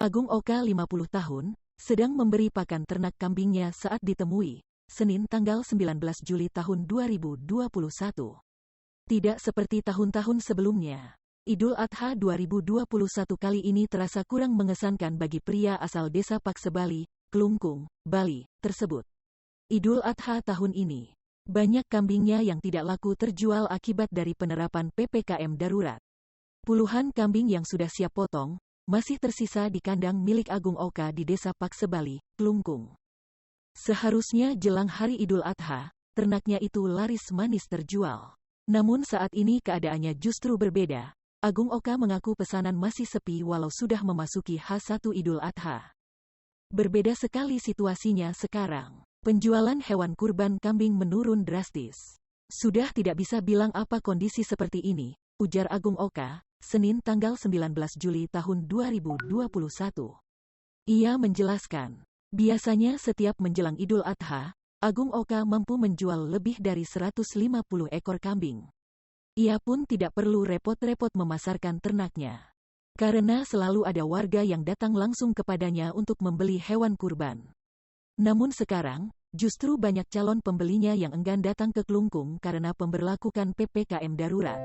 Agung Oka 50 tahun, sedang memberi pakan ternak kambingnya saat ditemui, Senin tanggal 19 Juli tahun 2021. Tidak seperti tahun-tahun sebelumnya, Idul Adha 2021 kali ini terasa kurang mengesankan bagi pria asal desa Paksebali, Kelungkung, Bali, tersebut. Idul Adha tahun ini, banyak kambingnya yang tidak laku terjual akibat dari penerapan PPKM darurat. Puluhan kambing yang sudah siap potong, masih tersisa di kandang milik Agung Oka di desa Paksebali, Kelungkung. Seharusnya jelang hari Idul Adha, ternaknya itu laris manis terjual. Namun saat ini keadaannya justru berbeda. Agung Oka mengaku pesanan masih sepi walau sudah memasuki H1 Idul Adha. Berbeda sekali situasinya sekarang. Penjualan hewan kurban kambing menurun drastis. Sudah tidak bisa bilang apa kondisi seperti ini, ujar Agung Oka, Senin tanggal 19 Juli tahun 2021. Ia menjelaskan, biasanya setiap menjelang Idul Adha, Agung Oka mampu menjual lebih dari 150 ekor kambing. Ia pun tidak perlu repot-repot memasarkan ternaknya, karena selalu ada warga yang datang langsung kepadanya untuk membeli hewan kurban. Namun sekarang, justru banyak calon pembelinya yang enggan datang ke Kelungkung karena pemberlakuan PPKM darurat.